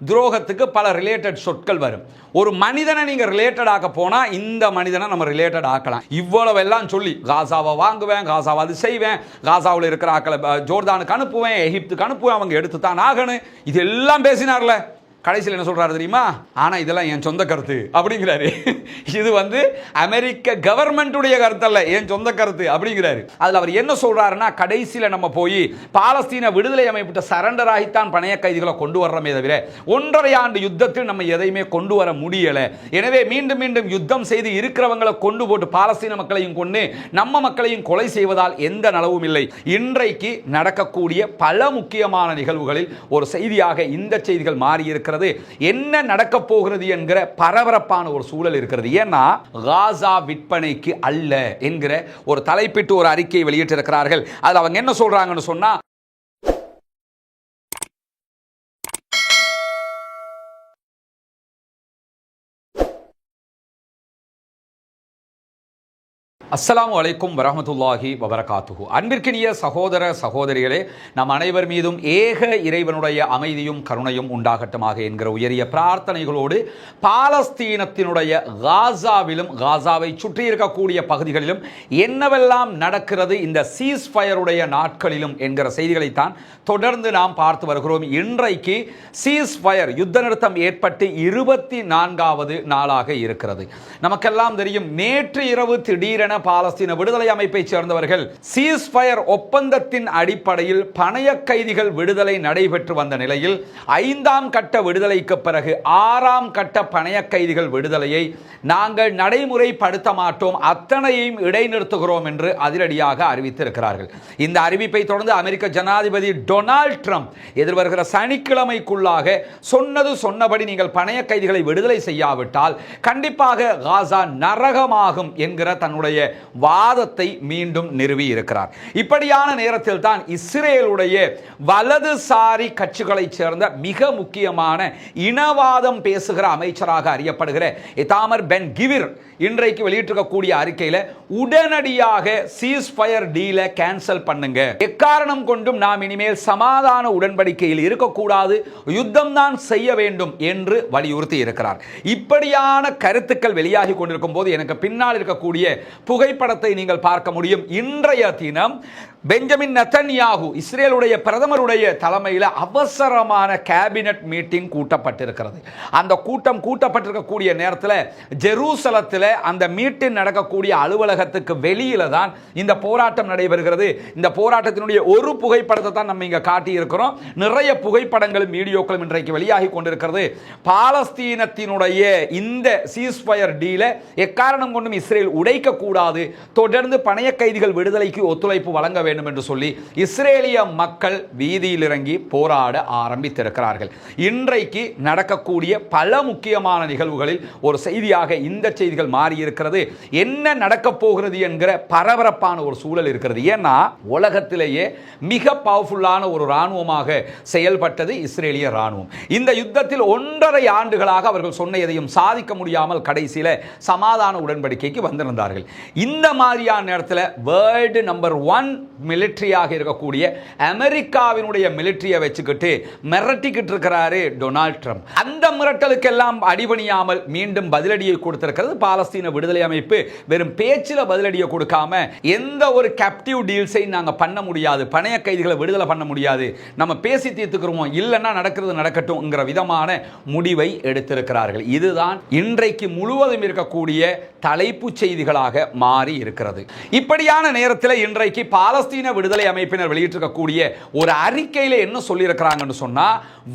துரோகத்துக்கு பல ரிலேட்டட் சொற்கள் வரும். ஒரு மனிதனை நீங்க ரிலேட்டட் ஆக்க போனா இந்த மனிதனை நம்ம ரிலேட்டட் ஆக்கலாம். இவ்வளவு எல்லாம் சொல்லி காசாவை வாங்குவேன், காசாவை அது செய்வேன், காசாவில் இருக்கிற ஆக்களை ஜோர்தானுக்கு அனுப்புவேன், எகிப்துக்கு அனுப்புவேன், அவங்க எடுத்து தான் ஆகணும், இது எல்லாம் பேசினார்ல. கடைசியில் என்ன சொல்றாரு தெரியுமா? ஆனா இதெல்லாம் என் சொந்த கருத்து அப்படிங்கிறாரு. இது அமெரிக்க கவர்மெண்ட்டுடைய கருத்து அல்ல, என் சொந்த கருத்து அப்படிங்கிறாரு. அதுல அவர் என்ன சொல்றாருன்னா, கடைசியில் நம்ம போய் பாலஸ்தீன விடுதலை அமைப்பிட்ட சரண்டர் ஆகித்தான் பணைய கைதிகளை கொண்டு வர்றமே தவிர 1.5 ஆண்டு யுத்தத்தில் நம்ம எதையுமே கொண்டு வர முடியல. எனவே மீண்டும் மீண்டும் யுத்தம் செய்து இருக்கிறவங்களை கொண்டு போட்டு பாலஸ்தீன மக்களையும் கொண்டு நம்ம மக்களையும் கொலை செய்வதால் எந்த நலவும் இல்லை. இன்றைக்கு நடக்கக்கூடிய பல முக்கியமான நிகழ்வுகளில் ஒரு செய்தியாக இந்த செய்திகள் மாறி இருக்கிறது. என்ன நடக்க போகிறது என்கிற பரபரப்பான ஒரு சூழல் இருக்கிறது. ஏன்னா காசா விற்பனைக்கு அல்ல என்கிற ஒரு தலைப்பிட்டு ஒரு அறிக்கை வெளியிட்டிருக்கிறார்கள். அதுல அவங்க என்ன சொல்றாங்கன்னு சொன்னா, அஸ்ஸலாமு அலைக்கும் வரஹ்மத்துல்லாஹி வபரகாத்துஹு. அன்பிற்கினிய சகோதர சகோதரிகளே, நம் அனைவர் மீதும் ஏக இறைவனுடைய அமைதியும் கருணையும் உண்டாகட்டுமாக என்கிற உயரிய பிரார்த்தனைகளோடு பாலஸ்தீனத்தினுடைய காசாவிலும் காசாவை சுற்றி இருக்கக்கூடிய பகுதிகளிலும் என்னவெல்லாம் நடக்கிறது இந்த சீஸ் ஃபயருடைய நாட்களிலும் என்கிற செய்திகளைத்தான் தொடர்ந்து நாம் பார்த்து வருகிறோம். இன்றைக்கு சீஸ் ஃபயர் யுத்த நிறுத்தம் ஏற்பட்டு 24வது நாளாக இருக்கிறது. நமக்கெல்லாம் தெரியும், நேற்று இரவு திடீரென பாலஸ்தீன விடுதலை அமைப்பை சேர்ந்தவர்கள் சீஸ்ஃபயர் ஒப்பந்தத்தின் அடிப்படையில் பணைய கைதிகள் விடுதலை நடைபெற்று வந்த நிலையில் 5ஆம் கட்ட விடுதலைக்கு பிறகு 6ஆம் கட்ட பணைய கைதிகள் விடுதலையை நாங்கள் நடைமுறைப்படுத்த மாட்டோம், அத்தனையும் இடைநிறுத்துகிறோம் என்று அதிரடியாக அறிவித்திருக்கிறார்கள். இந்த அறிவிப்பை தொடர்ந்து அமெரிக்க ஜனாதிபதி டொனால்ட் ட்ரம்ப் எதிர்வருகிற சனிக்கிழமைக்குள்ளாக சொன்னது சொன்னபடி நீங்கள் பணைய கைதிகளை விடுதலை செய்யாவிட்டால் கண்டிப்பாக காசா நரகமாகும் என்கிற தன்னுடைய வாதத்தை மீண்டும் நிறுவி இருக்கிறார். இப்படியான நேரத்தில் தான் இஸ்ரேலுடைய வலதுசாரி கட்சிகளைச் சேர்ந்த மிக முக்கியமான இனவாதம் பேசுகிற அமைச்சராக அறியப்படுகிற இத்தாமர் பென் கிவிர் இன்றைக்கு வெளியிட்டிருக்கக்கூடிய அறிக்கையில் உடனடியாக சீஸ்ஃபயர் டீலை கேன்சல் பண்ணுங்க, எக்காரணம் கொண்டும் நாம் இனிமேல் சமாதான உடன்படிக்கையில் இருக்கக்கூடாது, யுத்தம் தான் செய்ய வேண்டும் என்று வலியுறுத்தி இருக்கிறார். இப்படியான கருத்துக்கள் வெளியாகி கொண்டிருக்கும் போது எனக்கு பின்னால் இருக்கக்கூடிய புகைப்படத்தை நீங்கள் பார்க்க முடியும். இன்றைய தினம் பெஞ்சமின் நெதன்யாகு இஸ்ரேலுடைய பிரதமருடைய தலைமையில் அவசரமான கேபினட் மீட்டிங் கூட்டப்பட்டிருக்கிறது. அந்த கூட்டம் கூட்டப்பட்டிருக்கக்கூடிய நேரத்தில் ஜெருசலத்தில் அந்த மீட்டிங் நடக்கக்கூடிய அலுவலகத்துக்கு வெளியில தான் இந்த போராட்டம் நடைபெறுகிறது. இந்த போராட்டத்தினுடைய ஒரு புகைப்படத்தை தான் நம்ம இங்க காட்டி இருக்கிறோம். நிறைய புகைப்படங்களும் வீடியோக்களும் இன்றைக்கு வெளியாகி கொண்டிருக்கிறது. பாலஸ்தீனத்தினுடைய இந்த சீஸ்ஃபயர் டீலை எக்காரணம் கொண்டும் இஸ்ரேல் உடைக்க கூடாது, தொடர்ந்து பணைய கைதிகள் விடுதலைக்கு ஒத்துழைப்பு வழங்க வேண்டும் என்று சொல்லி இஸ்ரேலிய மக்கள் வீதியில் இறங்கி போராட ஆரம்பித்திருக்கிறார்கள். இன்றைக்கு நடக்கக்கூடிய பல முக்கியமான நிகழ்வுகளில் ஒரு செய்தியாக இந்த செய்திகள் மாறி இருக்கிறது. என்ன நடக்க போகிறது என்கிற பரபரப்பான ஒரு சூழல் இருக்கிறது. ஏன்னா உலகத்திலேயே மிக பவர்ஃபுல்லான ஒரு ராணுவமாக செயல்பட்டது இஸ்ரேலிய ராணுவம். இந்த யுத்தத்தில் 1.5 ஆண்டுகளாக அவர்கள் சொன்ன எதையும் சாதிக்க முடியாமல் கடைசியில் சமாதான உடன்படிக்கைக்கு வந்திருந்தார்கள். இந்த மாதிரியான நேரத்தில் வேர்ல்டு நம்பர் 1 மிலிட்டரியாக இருக்கக்கூடிய அமெரிக்காவினுடைய மிலிட்டரியை வச்சுக்கிட்டு மிரட்டிக்கிட்டு இருக்கிறாரு டொனால்ட் ட்ரம்ப். அந்த மிரட்டலுக்கெல்லாம் அடிபணியாமல் மீண்டும் பதிலடியை கொடுத்திருக்கிறது பாலஸ்தீன விடுதலை அமைப்பு. வெறும் பேச்சில் பதிலடியை கொடுக்காம எந்த ஒரு கேப்டிவ் டீல்ஸை நாங்க பண்ண முடியாது, பணைய கைதிகளை விடுதலை பண்ண முடியாது, நம்ம பேசி தீர்த்துக்கிறோம், இல்லைன்னா நடக்கிறது நடக்கட்டும்ங்கிற விதமான முடிவை எடுத்திருக்கிறார்கள். இதுதான் இன்றைக்கு முழுவதும் இருக்கக்கூடிய தலைப்பு செய்திகளாக மாறி இருக்கிறது. இப்படியான நேரத்தில் இன்றைக்கு பாலஸ்தீன விடுதலை அமைப்பினர் வெளியிட்டிருக்கக்கூடிய ஒரு அறிக்கையில் என்ன சொல்லியிருக்கிறாங்கன்னு சொன்னா,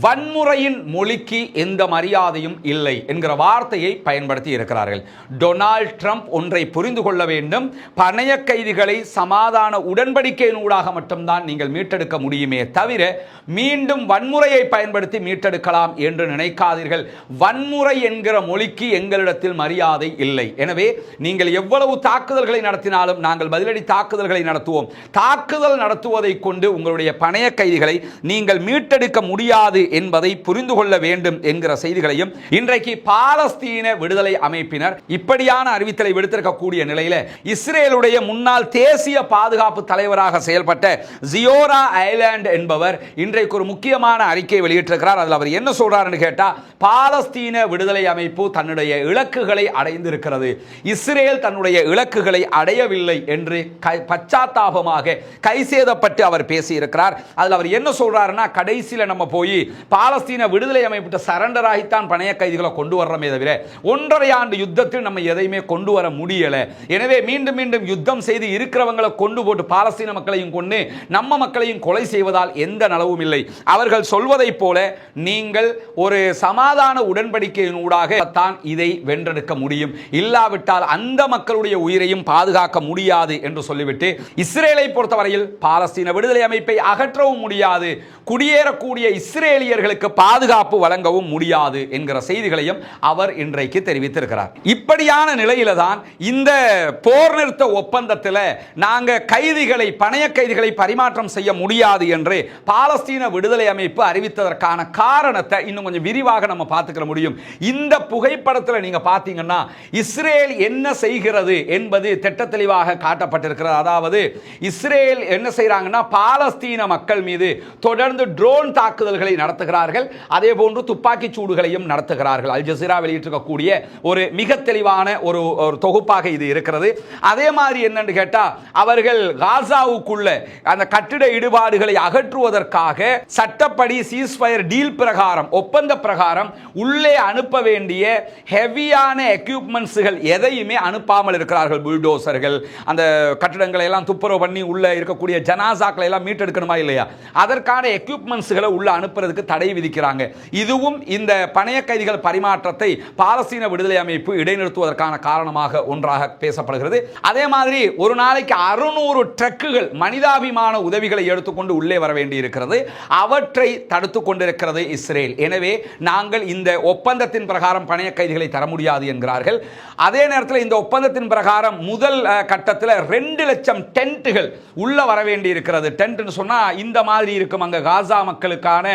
வன்முறையின் மொழிக்கு எந்த மரியாதையும் இல்லை என்கிற வார்த்தையை பயன்படுத்தி இருக்கிறார்கள். டொனால்ட் ட்ரம்ப் ஒன்றை புரிந்து கொள்ள வேண்டும், பணைய கைதிகளை சமாதான உடன்படிக்கையினூடாக மட்டும்தான் நீங்கள் மீட்டெடுக்க முடியுமே தவிர மீண்டும் வன்முறையை பயன்படுத்தி மீட்டெடுக்கலாம் என்று நினைக்காதீர்கள். வன்முறை என்கிற மொழிக்கு எங்களிடத்தில் மரியாதை இல்லை. எனவே நீங்கள் எவ்வளவு தாக்குதல்களை நடத்தினாலும் நாங்கள் பதிலடி தாக்குதல்களை நடத்துவோம். தாக்குதல் நடத்துவதை கொண்டு உங்களுடைய பணைய கைதிகளை நீங்கள் மீட்டெடுக்க முடியாது என்பதை புரிந்து கொள்ள வேண்டும் என்கிற செய்திகளையும் இன்றைக்கு பாலஸ்தீன விடுதலை அமைப்பினர் இப்படியான அறிவித்தலை விடுத்திருக்கக்கூடிய நிலையில் இஸ்ரேலுடைய முன்னாள் தேசிய பாதுகாப்பு தலைவராக செயல்பட்ட ஜியோரா ஐலாண்ட் என்பவர் இன்றைக்கு ஒரு முக்கியமான அறிக்கையை வெளியிட்டிருக்கிறார். அதில் அவர் என்ன சொல்றாருன்னு கேட்டா, பாலஸ்தீன விடுதலை அமைப்பு தன்னுடைய இலக்குகளை அடைந்திருக்கிறது, இஸ்ரேல் தன்னுடைய இலக்குகளை அடையவில்லை என்று பச்சாத்தாபமாக கைசேதப்பட்டு அவர் பேசியிருக்கிறார். அதில் அவர் என்ன சொல்றாருன்னா, கடைசியில் நம்ம போய் பாலஸ்தீன விடுதலை அமைப்பு சரண்டர் ஆகித்தான் பணைய கைதிகளை கொண்டு வர்றோமே தவிர 1.5 ஆண்டு யுத்தத்தில் நம்ம எதையுமே கொண்டு வர முடியல. எனவே மீண்டும் மீண்டும் யுத்தம் செய்து இருக்கிறவங்களை கொண்டு போட்டு பாலஸ்தீன மக்களையும் கொண்டு நம்ம மக்களையும் கொலை செய்வதால் எந்த நலவும் இல்லை. அவர்கள் சொல்வதை போல நீங்கள் ஒரு சமாதான உடன்படிக்கையினூடாக தான் இதை வென்றெடுக்க முடியும், இல்லாவிட்டால் அந்த மக்களுடைய உயிரையும் பாதுகாக்க முடியாது என்று சொல்லிவிட்டு இஸ்ரேலை பொறுத்தவரையில் பாலஸ்தீன விடுதலை அமைப்பை அகற்றவும் முடியாது, குடியேறக்கூடிய இஸ்ரேலியர்களுக்கு பாதுகாப்பு வழங்கவும் முடியாது என்கிற செய்திகளையும் அவர் இன்றைக்கு தெரிவித்திருக்கிறார். இப்படியான நிலையில தான் இந்த போர் நிறுத்த ஒப்பந்தத்தில் நாங்க கைதிகளை பணைய கைதிகளை பரிமாற்றம் செய்ய முடியாது என்று பாலஸ்தீன விடுதலை அமைப்பு அறிவித்ததற்கான காரணத்தை இன்னும் கொஞ்சம் விரிவாக நம்ம பார்த்துக்க முடியும். இந்த புகைப்படத்தில் நீங்க பார்த்தீங்கன்னா இஸ்ரேல் என்ன செய்கிறது என்பது திட்ட தெளிவாக காட்டப்பட்டிருக்கிறது. அதாவது இஸ்ரேல் என்ன செய்றாங்கன்னா, பாலஸ்தீன மக்கள் மீது தொடர்ந்து ட்ரோன் தாக்குதல்களை நடத்துகிறார்கள், அதே போன்று துப்பாக்கி சூடுகளையும் நடத்துகிறார்கள். அல் ஜசீரா வெளியிட்டிருக்கக்கூடிய ஒரு மிக தெளிவான ஒரு தொகுப்பாக இது இருக்கிறது. அதே மாதிரி என்னன்னு கேட்டா, அவர்கள் காசாவுக்குள்ள அந்த கட்டிட இடுபாடுகளை அகற்றுவதற்காக சட்டப்படி சீஸ்ஃபயர் டீல் பிரகாரம் ஒப்பந்த பிரகாரம் உள்ளே அனுப்ப வேண்டிய ஹெவியான எக்யூப்மெண்ட்ஸ்கள் எதையுமே அனுப்பாமல் இருக்கிறார்கள். புல்டோசர்கள், அந்த கட்டிடங்களை எல்லாம் துப்புரவு பண்ணி உள்ள இருக்கக்கூடிய ஜனாசாக்களை எல்லாம் மீட்டெடுக்கணுமா இல்லையா, அதற்கான எக்யூப்மெண்ட்ஸ்களை உள்ள அனுப்புறதுக்கு தடை விதிக்கிறாங்க. இதுவும் இந்த பணைய கைதிகள் பரிமாற்றத்தை பாலஸ்தீன விடுதலை அமைப்பு இடைநிறுத்துவதற்கான காரணமாக ஒன்றாக பேசப்படுகிறது. அதே மாதிரி ஒரு நாளைக்கு 600 ட்ரக்குகள் மனிதாபிமான உதவிகளை எடுத்துக்கொண்டு உள்ளே வர வேண்டி இருக்கிறது. அவற்றை தடுத்துக் கொண்டிருக்கிறது இஸ்ரேல். எனவே நாங்கள் இந்த ஒப்பந்தத்தின் பிரகாரம் பணைய கைதிகளை தர முடியாது என்கிறார்கள். அதே நேரத்தில் இந்த ஒப்பந்தத்தின் பிரகாரம் முதல் கட்டத்தில் 2 லட்சம் டென்ட்டுகள் உள்ள வர வேண்டி இருக்கிறது. டென்ட்னு சொன்னா இந்த மாதிரி இருக்கும், அங்க காசா மக்களுக்கான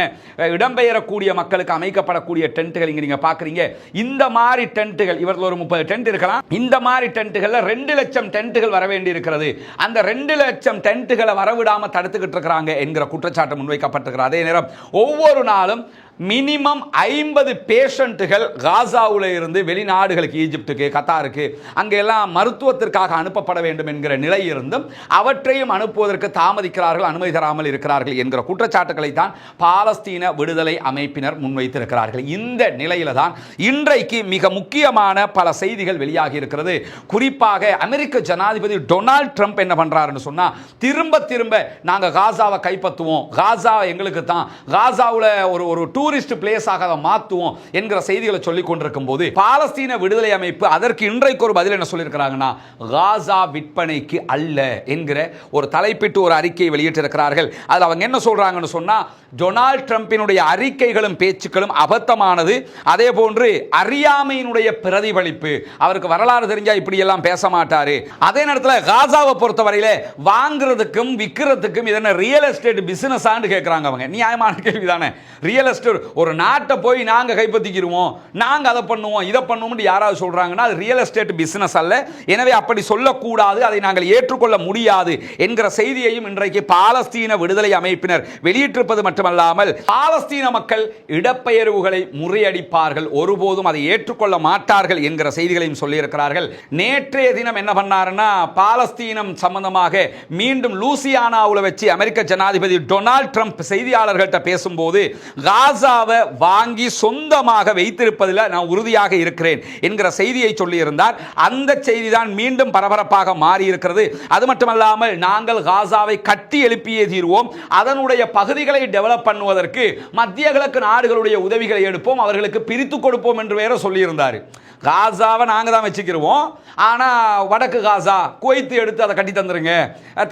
இடம்பெயரக்கூடிய மக்களுக்கு அமைக்கப்படக்கூடிய டென்ட்டுகள் இங்க நீங்க பாக்குறீங்க. இந்த மாதிரி டென்ட்டுகள் இவர்கள் ஒரு 30 டென்ட் இருக்கலாம். இந்த மாதிரி டென்ட்டுகள்ல 2 லட்சம் டென்ட்டுகள் வர வேண்டி இருக்கிறது. அந்த 2 லட்சம் டென்ட்டுகளை வரவிடாம தடுத்துக்கிட்டு இருக்கிறாங்க என்கிற குற்றச்சாட்டு முன்வைக்கப்பட்டிருக்கிறது. அதே நேரம் ஒவ்வொரு நாளும் மினிமம் 50 பேஷண்ட்டுகள் காசாவில் இருந்து வெளிநாடுகளுக்கு, ஈஜிப்டுக்கு, கத்தாருக்கு அங்கெல்லாம் மருத்துவத்திற்காக அனுப்பப்பட வேண்டும் என்கிற நிலை இருந்தும் அவற்றையும் அனுப்புவதற்கு தாமதிக்கிறார்கள், அனுமதி தராமல் இருக்கிறார்கள் என்கிற குற்றச்சாட்டுகளை தான் பாலஸ்தீன விடுதலை அமைப்பினர் முன்வைத்திருக்கிறார்கள். இந்த நிலையில தான் இன்றைக்கு மிக முக்கியமான பல செய்திகள் வெளியாகி இருக்கிறது. குறிப்பாக அமெரிக்க ஜனாதிபதி டொனால்ட் ட்ரம்ப் என்ன பண்றாருன்னு சொன்னா, திரும்ப திரும்ப நாங்க காசாவை கைப்பற்றுவோம், காசா எங்களுக்கு தான், காசாவில் ஒரு டூரிஸ்ட் பிளேஸாக அதை மாற்றுவோம் என்கிற செய்திகளை சொல்லிக் கொண்டிருக்கும் போது பாலஸ்தீன விடுதலை அமைப்பு அதற்கு இன்றைக்கு ஒரு பதில் என்ன சொல்லியிருக்கிறாங்கன்னா, காசா விற்பனைக்கு அல்ல என்கிற ஒரு தலைப்பிட்டு ஒரு அறிக்கையை வெளியிட்டிருக்கிறார்கள். அதில் அவங்க என்ன சொல்றாங்கன்னு சொன்னா, டொனால்ட் ட்ரம்பினுடைய அறிக்கைகளும் பேச்சுக்களும் அபத்தமானது, அதே போன்று அறியாமையினுடைய பிரதிபலிப்பு, அவருக்கு வரலாறு தெரிஞ்சா இப்படி எல்லாம் பேச மாட்டாரு. அதே நேரத்தில் காசாவை பொறுத்தவரையில வாங்குறதுக்கும் விற்கிறதுக்கும் இது என்ன ரியல் எஸ்டேட் பிசினஸ் ஆண்டு கேட்கிறாங்க. அவங்க நியாயமான கேள்விதானே. ரியல் எஸ்டேட் ஒரு நாட்டை போய் நாங்க கைப்பற்றிக்கிறோம், நாங்க அதை பண்ணுவோம், இதை பண்ணுவோம் யாராவது சொல்றாங்கன்னா அது ரியல் எஸ்டேட் பிசினஸ் அல்ல. எனவே அப்படி சொல்லக்கூடாது, அதை நாங்கள் ஏற்றுக்கொள்ள முடியாது என்கிற செய்தியையும் இன்றைக்கு பாலஸ்தீன விடுதலை அமைப்பினர் வெளியிட்டிருப்பது மட்டுமல்லாமல், பாலஸ்தீன மக்கள் இடப்பெயர்வுகளை முறியடிப்பார்கள், ஒருபோதும் அதை ஏற்றுக்கொள்ள மாட்டார்கள் என்கிற செய்திகளையும் சொல்லியிருக்கிறார்கள். நேற்றைய தினம் என்ன பண்ணாருன்னா, பாலஸ்தீனம் சம்பந்தமாக மீண்டும் லூசியானாவில் வச்சு அமெரிக்க ஜனாதிபதி டொனால்ட் ட்ரம்ப் செய்தியாளர்கள்ட்ட பேசும்போது, காசாவை வாங்கி சொந்தமாக வைத்திருப்பதில் நான் உறுதியாக இருக்கிறேன் என்கிற செய்தியை சொல்லியிருந்தார். அந்த செய்தி தான் மீண்டும் பரபரப்பாக மாறி இருக்கிறது. அது மட்டுமல்லாமல், நாங்கள் காசாவை கட்டி எழுப்பியே தீர்வோம், அதனுடைய பகுதிகளை டெவலப் பண்ணுவதற்கு மத்திய கிழக்கு நாடுகளுடைய உதவிகளை எடுப்போம், அவர்களுக்கு பிரித்து கொடுப்போம் என்று வேற சொல்லியிருந்தார். காசாவை நாங்கள் தான் வச்சுக்கிருவோம், ஆனால் வடக்கு காசா குவைத்து எடுத்து அதை கட்டி தந்துருங்க,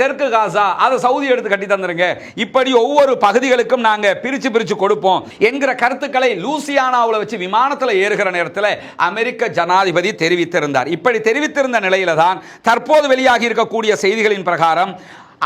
தெற்கு காசா அதை சவுதி எடுத்து கட்டி தந்துருங்க, இப்படி ஒவ்வொரு பகுதிகளுக்கும் நாங்கள் பிரித்து கொடுப்போம் என்கிற கருத்துக்களை லூசியானாவில் வச்சு விமானத்தில் ஏறுகிற நேரத்தில் அமெரிக்க ஜனாதிபதி தெரிவித்திருந்தார். இப்படி தெரிவித்திருந்த நிலையில தான் தற்போது வெளியாகி இருக்கக்கூடிய செய்திகளின் பிரகாரம்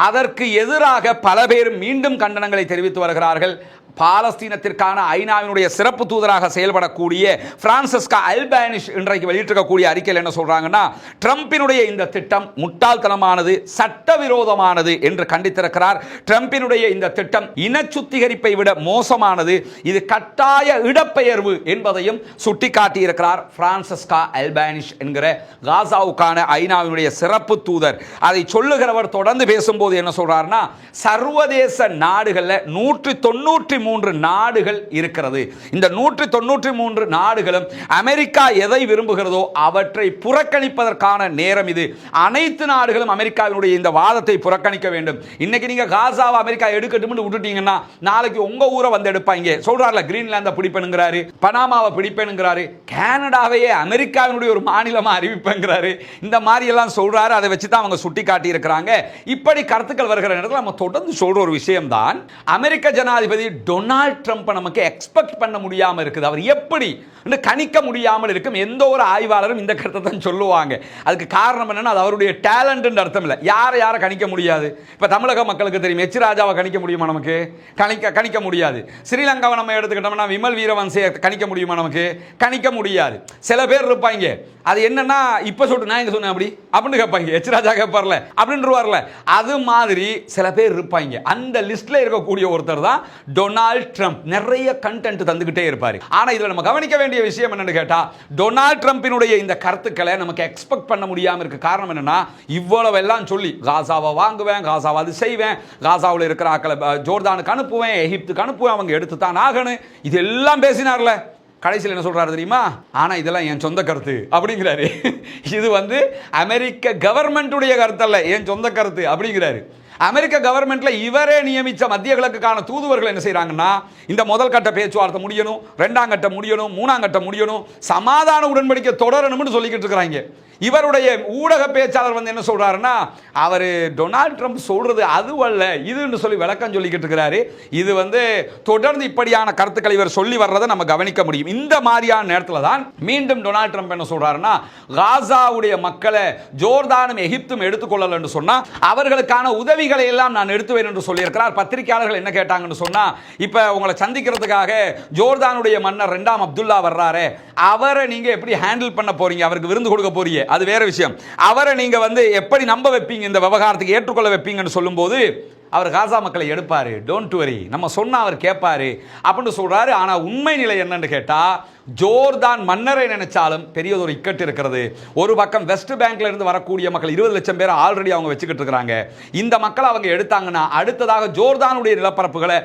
அதற்கு எதிராக பல பேர் மீண்டும் கண்டனங்களை தெரிவித்து வருகிறார்கள். பாலஸ்தீனத்திற்கான ஐநாவினுடைய சிறப்பு தூதராக செயல்படக்கூடிய பிரான்சிஸ்கா அல்பானிஷ் இன்றைக்கு வெளியிட்டிருக்கக்கூடிய அறிக்கையில் என்ன சொல்றாங்கன்னா, ட்ரம்பினுடைய இந்த திட்டம் முட்டாள்தனமானது, சட்டவிரோதமானது என்று கண்டித்திருக்கிறார். ட்ரம்பினுடைய இந்த திட்டம் இன சுத்திகரிப்பை விட மோசமானது, இது கட்டாய இடப்பெயர்வு என்பதையும் சுட்டிக்காட்டியிருக்கிறார் பிரான்சிஸ்கா அல்பானிஷ் என்கிற காசாவுக்கான ஐநாவினுடைய சிறப்பு தூதர். அதை சொல்லுகிறவர் தொடர்ந்து பேசும்போது என்ன சொல்றாருன்னா, சர்வதேச நாடுகளில் 193 நாடுகள் இருக்கிறது. இந்த 193 நாடுகளும் அமெரிக்கா எதை விரும்புகிறதோ அவற்றை புறக்கணிப்பதற்கான நேரம் இது. அனைத்து நாடுகளும் அமெரிக்காவினுடைய இந்த வாதத்தை புறக்கணிக்க வேண்டும். இன்னைக்கு நீங்க காசாவை அமெரிக்கா எடுக்கட்டும் விட்டுட்டீங்கன்னா நாளைக்கு உங்க ஊரை வந்து எடுப்பாங்க. சொல்றாருல, கிரீன்லாந்தை பிடிப்பேனுங்கிறாரு, பனாமாவை பிடிப்பேனுங்கிறாரு, கனடாவையே அமெரிக்காவினுடைய ஒரு மாநிலமா அறிவிப்பேங்கிறாரு. இந்த மாதிரி எல்லாம் சொல்றாரு. அதை வச்சு தான் அவங்க சுட்டி காட்டி இருக்கிறாங்க. இப்படி கருத்துக்கள் வருகிற நேரத்தில் நம்ம தொடர்ந்து சொல்ற ஒரு விஷயம் தான், அமெரிக்க ஜனாதிபதி டொனால்ட் ட்ரம்ப் நமக்கு எக்ஸ்பெக்ட் பண்ண முடியாம இருக்குது. அவர் எப்படி கணிக்க முடியாமல் இருக்கும். எந்த ஒரு ஆய்வாளரும் இந்த கருத்தை தான் சொல்லுவாங்க. அதுக்கு காரணம் என்னன்னா, அது அவருடைய டேலண்ட் அர்த்தம் இல்லை. யாரை கணிக்க முடியாது. இப்ப தமிழக மக்களுக்கு தெரியும், எச் ராஜாவை கணிக்க முடியுமா? நமக்கு கணிக்க முடியாது. ஸ்ரீலங்காவை நம்ம எடுத்துக்கிட்டோம்னா விமல் வீரவன்சையை கணிக்க முடியுமா? நமக்கு கணிக்க முடியாது. சில பேர் இருப்பாங்க, அது என்னன்னா இப்ப சொல்லிட்டு நான் எங்க சொன்னேன் அப்படின்னு கேட்பாங்க. எச் ராஜா கேட்பார்ல அப்படின்றவார்ல, அது மாதிரி சில பேர் இருப்பாங்க. அந்த லிஸ்ட்ல இருக்கக்கூடிய ஒருத்தர் தான் டொனால்ட் ட்ரம்ப். நிறைய கண்டென்ட் தந்துகிட்டே இருப்பாரு. ஆனா இதுல நம்ம கவனிக்க வேண்டிய விஷயம் என்னன்னு கேட்டா, டொனால்ட் ட்ரம்பினுடைய இந்த கருத்துக்களை நமக்கு எக்ஸ்பெக்ட் பண்ண முடியாம இருக்க காரணம் என்னன்னா, இவ்வளவு எல்லாம் சொல்லி காசாவை வாங்குவேன், காசாவை அது செய்வேன், காசாவில் இருக்கிற ஆக்களை ஜோர்தானுக்கு அனுப்புவேன், எகிப்துக்கு அனுப்புவேன், அவங்க எடுத்து தான் ஆகணும், இதெல்லாம் பேசினார்ல. கடைசியில் என்ன சொல்றாரு தெரியுமா? ஆனா இதெல்லாம் என் சொந்த கருத்து அப்படிங்கிறாரு. இது அமெரிக்க கவர்மெண்ட்டுடைய கருத்து அல்ல, என் சொந்த கருத்து அப்படிங்கிறாரு. அமெரிக்க கவர்மெண்ட்ல இவரே நியமித்த மத்திய கிழக்குக்கான தூதுவர்கள் என்ன செய்யறாங்கன்னா, இந்த முதல் கட்ட பேச்சுவார்த்தை முடியணும், இரண்டாம் கட்ட முடியணும், மூணாம் கட்ட முடியணும், சமாதான உடன்படிக்கை தொடரணும்னு சொல்லிக்கிட்டு இருக்கிறாங்க. இவருடைய ஊடக பேச்சாளர் என்ன சொல்றாருன்னா, அவர் டொனால்ட் ட்ரம்ப் சொல்றது அதுவல்ல இதுன்னு சொல்லி விளக்கம் சொல்லிக்கிட்டு இருக்கிறாரு. இது தொடர்ந்து இப்படியான கருத்துக்களை இவர் சொல்லி வர்றதை நம்ம கவனிக்க முடியும். இந்த மாதிரியான நேரத்தில் தான் மீண்டும் டொனால்ட் ட்ரம்ப் என்ன சொல்றாருன்னா, காசாவுடைய மக்களை ஜோர்தானும் எகிப்தும் எடுத்துக்கொள்ளல என்று சொன்னா அவர்களுக்கான உதவிகளை எல்லாம் நான் எடுத்துவேன் என்று சொல்லியிருக்கிறார். பத்திரிகையாளர்கள் என்ன கேட்டாங்கன்னு சொன்னா, இப்ப உங்களை சந்திக்கிறதுக்காக ஜோர்தானுடைய மன்னர் 2ஆம் அப்துல்லா வர்றாரு, அவரை நீங்க எப்படி ஹேண்டில் பண்ண போறீங்க, அவருக்கு விருந்து கொடுக்க போறீங்க, அது வேற விஷயம். அவரை நீங்க எப்படி நம்ப வைப்பீங்க, இந்த விவகாரத்துக்கு ஏற்றுக்கொள்ள வைப்பீங்கன்னு சொல்லும்போது அவர் காசா மக்களை எடுப்பாரு, டோன்ட் வரி, நம்ம சொன்னா அவர் கேட்பாரு அப்படின்னு சொல்றாரு. ஆனா உண்மை நிலை என்னன்னு கேட்டா, ஜோர்தான் மன்னரை நினைச்சாலும் பெரியதொரு இக்கட்டு இருக்கிறது. ஒரு பக்கம் வெஸ்ட் பேங்க்ல இருந்து வரக்கூடிய மக்கள் 20 லட்சம் பேர் ஆல்ரெடி அவங்க வச்சுக்கிட்டு இருக்காங்க. இந்த மக்கள் அவங்க எடுத்தாங்கன்னா அடுத்ததாக ஜோர்தானுடைய நிலப்பரப்புகளை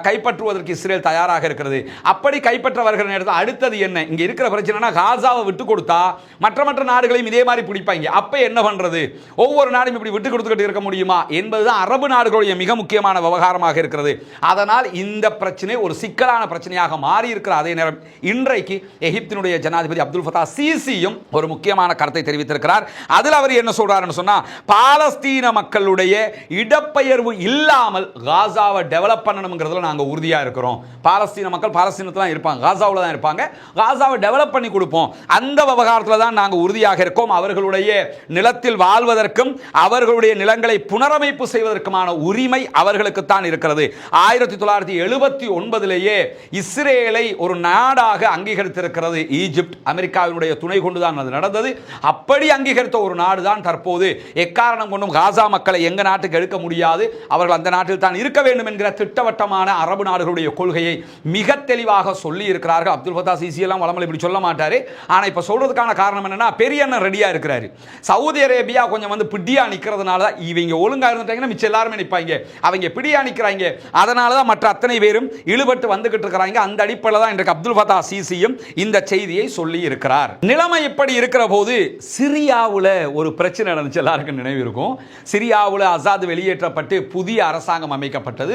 கைப்பற்றுவதற்கு இஸ்ரேல் தயாராக இருக்கிறது. அப்படி கைப்பற்ற வருகிற நேரத்தில் அடுத்தது என்ன, இங்க இருக்கிற பிரச்சனைனா காசாவை விட்டு கொடுத்தா மற்ற நாடுகளையும் இதே மாதிரி பிடிப்பாங்க. அப்ப என்ன பண்றது, ஒவ்வொரு நாடும் இப்படி விட்டு கொடுத்துக்கிட்டு இருக்க முடியுமா என்பதுதான் அரபு நாடுகளுடைய மிக முக்கியமான விவகாரமாக இருக்கிறது. அதனால் இந்த பிரச்சனை ஒரு சிக்கலான பிரச்சனையாக மாறி இருக்கிற அதே நேரம் இன்றைக்கு எகிப்தினுடைய ஜனாதிபதி அப்துல் ஃபத்தா சிசியும் ஒரு முக்கியமான கருத்தை தெரிவித்திருக்கிறார். அதில் அவர் என்ன சொல்றாருன்னு சொன்னா, பாலஸ்தீன மக்களுடைய இடப்பெயர்வு இல்லாமல் காசாவை டெவலப் பண்ணணும்ங்கிறதுல நாங்க உறுதியா இருக்கிறோம். பாலஸ்தீன மக்கள் பாலஸ்தீனத்துல தான் இருப்பாங்க, காசாவில் தான் இருப்பாங்க, காசாவை டெவலப் பண்ணி கொடுப்போம், அந்த விவகாரத்தில் தான் நாங்கள் உறுதியாக இருக்கோம். அவர்களுடைய நிலத்தில் வாழ்வதற்கும் அவர்களுடைய நிலங்களை புனரமைப்பு செய்வதற்குமான உரிமை அவர்களுக்கு தான் இருக்கிறது. 1979 இஸ்ரேலை ஒரு நாடாக அங்கீகரித்திருக்கிறது ஈஜிப்ட். அமெரிக்காவினுடைய துணை கொண்டுதான் அது நடந்தது. அப்படி அங்கீகரித்த ஒரு நாடு தான் தற்போது எக்காரணம் கொண்டும் காசா மக்களை எங்க நாட்டுக்கு எடுக்க முடியாது, அவர்கள் அந்த நாட்டில் தான் இருக்க வேண்டும் என்கிற திட்டவட்டமான அரபு நாடுகளுடைய கொள்கையை மிக தெளிவாக சொல்லி இருக்கிறார்கள். அப்துல் ஃபத்தா சிசி எல்லாம் வளமல் இப்படி சொல்ல மாட்டாரு. ஆனா இப்ப சொல்றதுக்கான காரணம் என்னன்னா, பெரிய அண்ணன் ரெடியா இருக்கிறாரு. சவுதி அரேபியா கொஞ்சம் பிடியா நிக்கிறதுனால இவங்க ஒழுங்கா இருந்துட்டாங்கன்னா மிச்சம் எல்லாருமே நிப்பாங்க. அவங்க பிடியா நிக்கிறாங்க, அதனால தான் மற்ற அத்தனை பேரும் இழுபட்டு வந்துகிட்டு இருக்கிறாங்க. அந்த அடிப்படையில் தான் இன்றைக்கு அப்துல் ஃபத்தா சிசியும் இன்றைக்கும் இந்த செய்தியை சொல்லி இருக்கிறார். நிலைமை இப்படி இருக்கிற போது சிரியாவில் ஒரு பிரச்சனை நடந்துச்சு, எல்லாருக்கும் நினைவு இருக்கும். சிரியாவில் அசாத் வெளியேற்றப்பட்டு புதிய அரசாங்கம் அமைக்கப்பட்டது,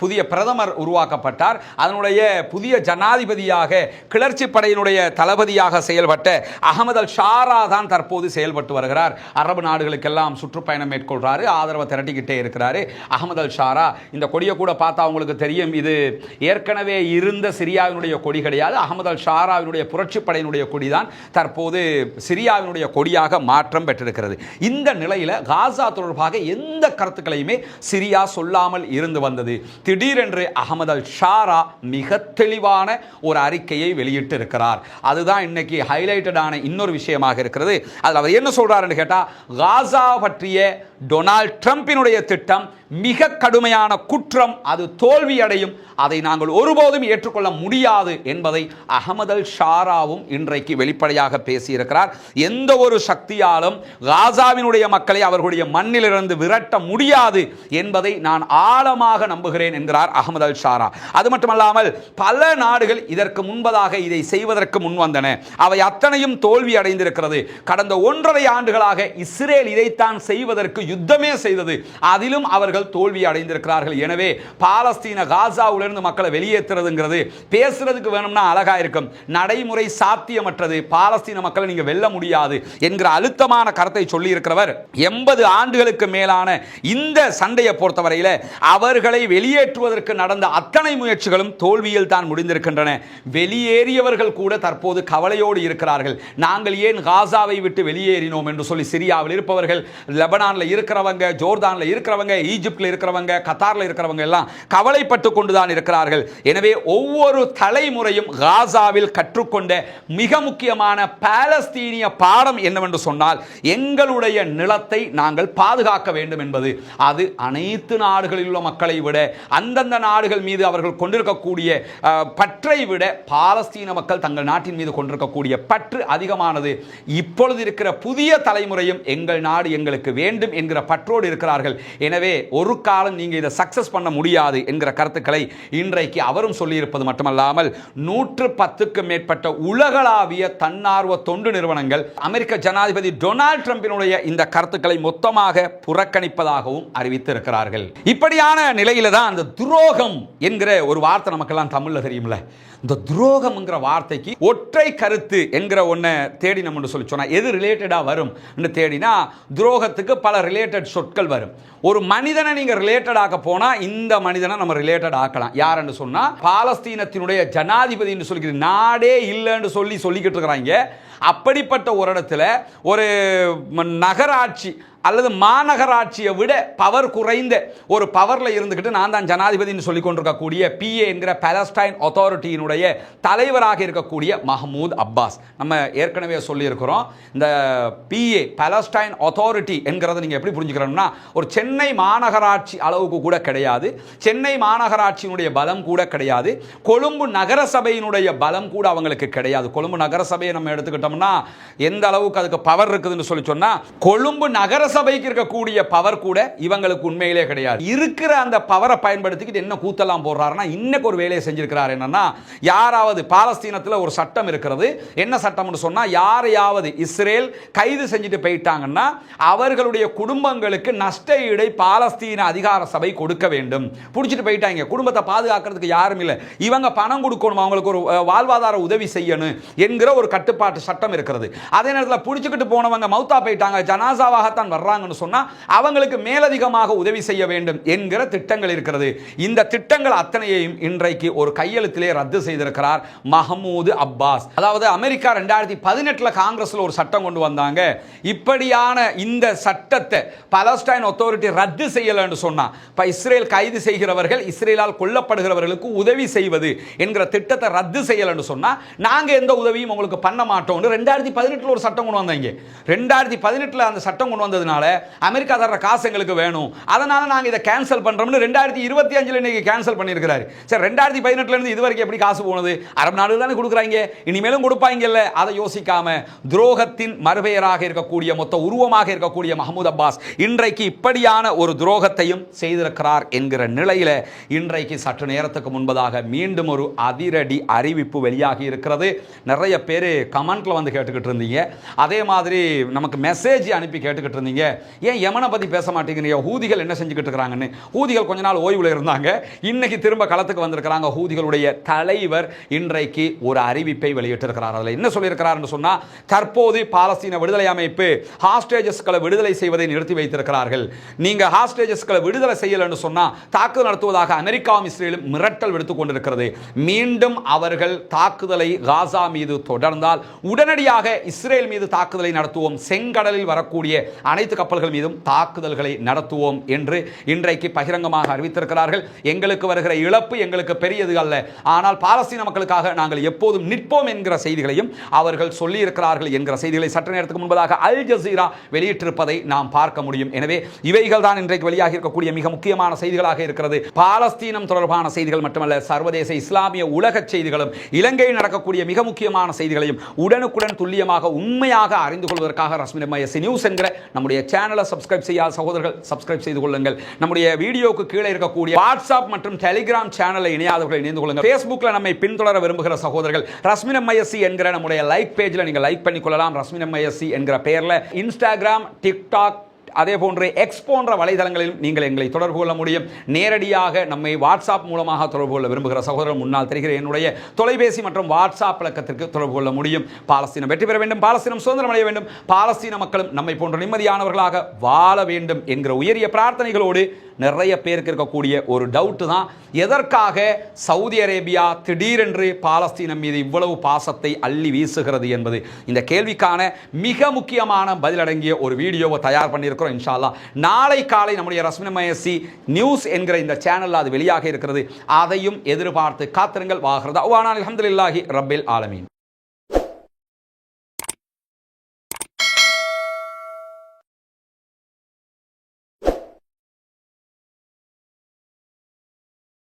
புதிய பிரதமர் உருவாக்கப்பட்டார். அதனுடைய புதிய ஜனாதிபதியாக கிளர்ச்சி படையினுடைய தளபதியாக செயல்பட்ட அகமது அல் ஷாரா தான் தற்போது செயல்பட்டு வருகிறார். அரபு நாடுகளுக்கெல்லாம் சுற்றுப்பயணம் மேற்கொள்றாரு, ஆதரவை திரட்டிக்கிட்டே இருக்கிறாரு. அகமது அல் ஷாரா இந்த கொடியை கூட பார்த்தா அவங்களுக்கு தெரியும், இது ஏற்கனவே இருந்த சிரியாவினுடைய கொடி கிடையாது. அகமது அல் ஷாராவினுடைய புரட்சி படையினுடைய கொடிதான் தற்போது சிரியாவினுடைய கொடியாக மாற்றம் பெற்றிருக்கிறது. இந்த நிலையில் காசா தொடர்பாக எந்த கருத்துக்களையுமே சிரியா சொல்லாமல் இருந்து வந்தது. திடீரென்று அகமது அல் ஷாரா மிக தெளிவான ஒரு அறிக்கையை வெளியிட்டு இருக்கிறார். அதுதான் இன்னைக்கு ஹைலைட்டடான இன்னொரு விஷயமாக இருக்கிறது. அதில் அவர் என்ன சொல்றாருன்னு கேட்டா, காசா பற்றிய டொனால்ட் ட்ரம்பினுடைய திட்டம் மிக கடுமையான குற்றம், அது தோல்வி அடையும், அதை நாங்கள் ஒருபோதும் ஏற்றுக்கொள்ள முடியாது என்பதை அகமது அல் ஷாராவும் இன்றைக்கு வெளிப்படையாக பேசியிருக்கிறார். எந்த ஒரு சக்தியாலும் காசாவினுடைய மக்களை அவர்களுடைய மண்ணிலிருந்து விரட்ட முடியாது என்பதை நான் ஆழமாக நம்புகிறேன் என்கிறார் அகமது அல் ஷாரா. அது மட்டுமல்லாமல் பல நாடுகள் இதற்கு முன்பதாக இதை செய்வதற்கு முன்வந்தன, அவை அத்தனையும் தோல்வி அடைந்திருக்கிறது. கடந்த 1.5 ஆண்டுகளாக இஸ்ரேல் இதைத்தான் செய்வதற்கு யுத்தமே செய்தது, அதிலும் அவர்கள் தோல்வி அடைந்திருக்கிறார்கள். எனவே பாலஸ்தீன காசாவிலிருந்து மக்களை வெளியேற்றுறதுங்கிறது பேசுறதுக்கு வேணும்னா அழகா இருக்கும், நடைமுறை சாத்தியமற்றது. பாலஸ்தீன மக்களை நீங்க வெல்ல முடியாது என்கிற அழுத்தமான கருத்தை சொல்லி இருக்கிறவர் 80 ஆண்டுகளுக்கு மேலான இந்த சண்டையை பொறுத்தவரையில் அவர்களை வெளியேற்றுவதற்கு நடந்த அத்தனை முயற்சிகளும் தோல்வியில் தான் முடிந்திருக்கின்றன. வெளியேறியவர்கள் கூட தற்போது கவலையோடு இருக்கிறார்கள். நாங்கள் ஏன் காசாவை விட்டு வெளியேறினோம் என்று சொல்லி சிரியாவில் இருப்பவர்கள், லெபனான்ல இருக்கிறவங்க, ஜோர்தான்ல இருக்கிறவங்க, ஈஜிப்ட்ல இருக்கிறவங்க, கத்தார்ல இருக்கிறவங்க எல்லாம் கவலைப்பட்டு கொண்டுதான் இருக்கிறார்கள். எனவே ஒவ்வொரு தலைமுறையும் காசாவில் கற்றுக்கொண்ட மிக முக்கியமான பாலஸ்தீனிய பாடம் என்னவென்று சொன்னால், எங்களுடைய நிலத்தை நாங்கள் பாதுகாக்க வேண்டும் என்பது. அது அனைத்து நாடுகளில் உள்ள மக்களை விட, அந்தந்த நாடுகள் மீது அவர்கள் கொண்டிருக்கக்கூடிய பற்றை விட பாலஸ்தீன மக்கள் தங்கள் நாட்டின் மீது கொண்டிருக்கக்கூடிய பற்று அதிகமானது. இப்பொழுது இருக்கிற புதிய தலைமுறையும் எங்கள் நாடு எங்களுக்கு வேண்டும் என்கிற பற்றோடு இருக்கிறார்கள். எனவே ஒரு காலம் நீங்க இதை சக்சஸ் பண்ண முடியாது என்கிற கருத்துக்களை இன்றைக்கு அவரும் சொல்லியிருப்பது மட்டுமல்லாமல் 110க்கும் மேற்பட்ட உலகளாவிய தன்னார்வ தொண்டு நிறுவனங்கள் அமெரிக்க ஜனாதிபதி டொனால்ட் ட்ரம்பினுடைய இந்த கருத்துக்களை மொத்தமாக புறக்கணிப்பதாகவும் அறிவித்திருக்கிறார்கள். இப்படியான நிலையில தான் அந்த துரோகம் என்கிற ஒரு வார்த்தை நமக்கெல்லாம் தமிழ்ல தெரியும்ல. இந்த துரோகம்ங்கிற வார்த்தைக்கு ஒற்றை கருத்து என்கிற ஒன்றை தேடி நம்ம சொல்லி சொன்னா எது ரிலேட்டடா வரும் தேடினா துரோகத்துக்கு பல ரிலேட்டட் சொற்கள் வரும். ஒரு மனிதனை நீங்க ரிலேட்டட் ஆக்க போனா இந்த மனிதனை நம்ம ரிலேட்டட் ஆக்கலாம். யாருன்னு சொன்னா பாலஸ்தீனத்தினுடைய ஜனாதிபதி என்று சொல்லிக்கிற நாடே இல்லைன்னு சொல்லிக்கிட்டு இருக்கிறாங்க. அப்படிப்பட்ட ஒரு இடத்துல ஒரு நகராட்சி அல்லது மாநகராட்சியை விட பவர் குறைந்த ஒரு பவரில் இருந்துக்கிட்டு நான் தான் ஜனாதிபதினு சொல்லிக் கொண்டிருக்கக்கூடிய PA என்கிற பாலஸ்டைன் அத்தாரிட்டியினுடைய தலைவராக இருக்கக்கூடிய மஹமூத் அப்பாஸ். நம்ம ஏற்கனவே சொல்லியிருக்கிறோம், இந்த PA பாலஸ்டைன் அத்தாரிட்டி என்கிறத நீங்கள் எப்படி புரிஞ்சுக்கிறோம்னா ஒரு சென்னை மாநகராட்சி அளவுக்கு கூட கிடையாது. சென்னை மாநகராட்சியினுடைய பலம் கூட கிடையாது. கொழும்பு நகரசபையினுடைய பலம் கூட அவங்களுக்கு கிடையாது. கொழும்பு நகரசபையை நம்ம எடுத்துக்கிட்டோம்னா எந்த அளவுக்கு அதுக்கு பவர் இருக்குதுன்னு சொல்லி சொன்னா, கொழும்பு நகர சபைக்கு இருக்கக்கூடிய பவர் கூட இவங்களுக்கு உண்மையிலே கிடையாது. இருக்கிற அந்த பவரை பயன்படுத்திக்கிட்டு என்ன கூத்தெல்லாம் போடுறாருன்னா, இன்னைக்கு ஒரு வேலையை செஞ்சிருக்கிறார். என்னன்னா, யாராவது பாலஸ்தீனத்தில் ஒரு சட்டம் இருக்கிறது. என்ன சட்டம்னு சொன்னா, யாரையாவது இஸ்ரேல் கைது செஞ்சுட்டு போயிட்டாங்கன்னா அவர்களுடைய குடும்பங்களுக்கு நஷ்ட ஈடை பாலஸ்தீன அதிகார சபை கொடுக்க வேண்டும். பிடிச்சிட்டு போயிட்டாங்க, குடும்பத்தை பாதுகாக்கிறதுக்கு யாரும் இல்லை, இவங்க பணம் கொடுக்கணும், அவங்களுக்கு ஒரு வாழ்வாதார உதவி செய்யணும் என்கிற ஒரு கட்டுப்பாட்டு சட்டம் இருக்கிறது. அதே நேரத்தில் பிடிச்சிக்கிட்டு போனவங்க மௌத்தா போயிட்டாங்க, ஜனாசாவாகத்தான் வர்றாங்கன்னு சொன்னா அவங்களுக்கு மேலதிகமாக உதவி செய்ய வேண்டும் என்கிற திட்டங்கள் இருக்கிறது. இந்த திட்டங்கள் அத்தனையையும் இன்றைக்கு ஒரு கையெழுத்திலே ரத்து செய்திருக்கிறார் மஹமூத் அப்பாஸ். அதாவது அமெரிக்கா 2018 காங்கிரஸ்ல ஒரு சட்டம் கொண்டு வந்தாங்க. இப்படியான இந்த சட்டத்தை பாலஸ்டைன் அத்தாரிட்டி ரத்து செய்யலன்னு சொன்னா, இப்ப இஸ்ரேல் கைது செய்கிறவர்கள், இஸ்ரேலால் கொல்லப்படுகிறவர்களுக்கு உதவி செய்வது என்கிற திட்டத்தை ரத்து செய்யலன்னு சொன்னா நாங்க எந்த உதவியும் உங்களுக்கு பண்ண மாட்டோம். 2018 ஒரு சட்டம் கொண்டு வந்தாங்க. 2018 அந்த சட்டம் கொண்டு வந்தது செஞ்சதுனால அமெரிக்கா தர்ற காசு எங்களுக்கு வேணும், அதனால நாங்க இதை கேன்சல் பண்றோம்னு 2025 இன்னைக்கு கேன்சல் பண்ணியிருக்கிறாரு. சரி, 2018 இருந்து இது வரைக்கும் எப்படி காசு போனது? அரபு நாடுகள் தானே கொடுக்குறாங்க, இனிமேலும் கொடுப்பாங்கல்ல. அதை யோசிக்காம துரோகத்தின் மறுபெயராக இருக்கக்கூடிய மொத்த உருவமாக இருக்கக்கூடிய மஹமூத் அப்பாஸ் இன்றைக்கு இப்படியான ஒரு துரோகத்தையும் செய்திருக்கிறார் என்கிற நிலையில இன்றைக்கு சற்று நேரத்துக்கு முன்பதாக மீண்டும் ஒரு அதிரடி அறிவிப்பு வெளியாகி இருக்கிறது. நிறைய பேர் கமெண்ட்ல வந்து கேட்டுக்கிட்டு இருந்தீங்க, அதே மாதிரி நமக்கு மெசேஜ் அனுப்பி கேட்டுக்கிட்டு இருந்தீங்க, ஏன் யமனை பத்தி பேச மாட்டேங்கிறீங்க, ஹூதிகள் என்ன செஞ்சுக்கிட்டு இருக்காங்கன்னு. ஹூதிகள் கொஞ்ச நாள் ஓய்வுல இருந்தாங்க, இன்னைக்கு திரும்ப களத்துக்கு வந்திருக்கிறாங்க. ஹூதிகளுடைய தலைவர் இன்றைக்கு ஒரு அறிவிப்பை வெளியிட்டிருக்கிறார். அதில் என்ன சொல்லியிருக்கிறார் சொன்னா, தற்போது பாலஸ்தீன விடுதலை அமைப்பு ஹாஸ்டேஜஸ்களை விடுதலை செய்வதை நிறுத்தி வைத்திருக்கிறார்கள். நீங்க ஹாஸ்டேஜஸ்களை விடுதலை செய்யலன்னு சொன்னா தாக்குதல் நடத்துவதாக அமெரிக்காவும் இஸ்ரேலும் மிரட்டல் விடுத்துக் கொண்டிருக்கிறது. மீண்டும் அவர்கள் தாக்குதலை காசா மீது தொடர்ந்தால் உடனடியாக இஸ்ரேல் மீது தாக்குதலை நடத்துவோம், செங்கடலில் வரக்கூடிய அனைத்து கப்பல்கள் மீதும் தாக்குதல்களை நடத்துவோம் என்று இன்றைக்கு பகிரங்கமாக அறிவித்திருக்கிறார்கள். எங்களுக்கு வருகிற இழப்பு எங்களுக்கு பெரியது அல்ல, ஆனால் பாலஸ்தீன மக்களுக்காக நாங்கள் எப்போதும் நிற்போம் என்கிற செய்திகளையும் அவர்கள் சொல்லியிருக்கிறார்கள் என்கிற செய்திகளை சற்று நேரத்துக்கு முன்பதாக அல் ஜசீரா வெளியிட்டிருப்பதை நாம் பார்க்க முடியும். எனவே இவைகள் தான் இன்றைக்கு வெளியாகி இருக்கக்கூடிய மிக முக்கியமான செய்திகளாக இருக்கிறது. பாலஸ்தீனம் தொடர்பான செய்திகள் மட்டுமல்ல, சர்வதேச இஸ்லாமிய உலக செய்திகளும் இலங்கையில் நடக்கக்கூடிய மிக முக்கியமான செய்திகளையும் உடனுக்குடன் துல்லியமாக உண்மையாக அறிந்து கொள்வதற்காக ரஸ்மின் எம்ஐஎஸ்சி நியூஸ் என்கிற நம்முடைய சேனலை சப்ஸ்கிரைப் செய்யாத சகோதரர்கள் சப்ஸ்கிரைப் செய்து கொள்ளுங்கள். நம்முடைய வீடியோக்கு கீழே இருக்கக்கூடிய வாட்ஸ்அப் மற்றும் டெலிகிராம் சேனலை இணையாதவர்கள் இணைந்து கொள்ளுங்கள். ஃபேஸ்புக்கில் நம்மை பின்தொடர விரும்புகிற சகோதரர்கள் ரஸ்மின் எம்ஐஎஸ்சி என்கிற நம்முடைய லைக் பேஜில் நீங்கள் லைக் பண்ணி கொள்ளலாம். ரஸ்மின் எம்ஐஎஸ்சி என்கிற பெயரில் இன்ஸ்டாகிராம், டிக்டாக், அதே போன்று எக்ஸ் போன்ற வலைதளங்களில் நீங்கள் எங்களை தொடர்பு கொள்ள முடியும். நேரடியாக நம்மை வாட்ஸ்அப் மூலமாக தொடர்பு கொள்ள விரும்புகிற சகோதரர் முன்னால் தெரிகிற என்னுடைய தொலைபேசி மற்றும் வாட்ஸ்அப் இலக்கத்திற்கு தொடர்பு கொள்ள முடியும். பாலஸ்தீனம் வெற்றி பெற வேண்டும், பாலஸ்தீனம் சுதந்திரம் அடைய வேண்டும், பாலஸ்தீன மக்களும் நம்மை போன்ற நிம்மதியானவர்களாக வாழ வேண்டும் என்கிற உயரிய பிரார்த்தனைகளோடு நிறைய பேருக்கு இருக்கக்கூடிய ஒரு டவுட் தான், எதற்காக சவுதி அரேபியா திடீரென்று பாலஸ்தீனம் மீது இவ்வளவு பாசத்தை அள்ளி வீசுகிறது என்பது. இந்த கேள்விக்கான மிக முக்கியமான பதிலடங்கிய ஒரு வீடியோவை தயார் பண்ணியிருக்கிறோம். இன்ஷா அல்லாஹ் நாளை காலை நம்முடைய ரஸ்மின் எம்ஐஎஸ்சி நியூஸ் என்கிற இந்த சேனலில் அது வெளியாக இருக்கிறது. அதையும் எதிர்பார்த்து காத்திருங்கள். வாஹிர் தஅவானா அல்ஹம்துலில்லாஹி ரப்பில் ஆலமீன்.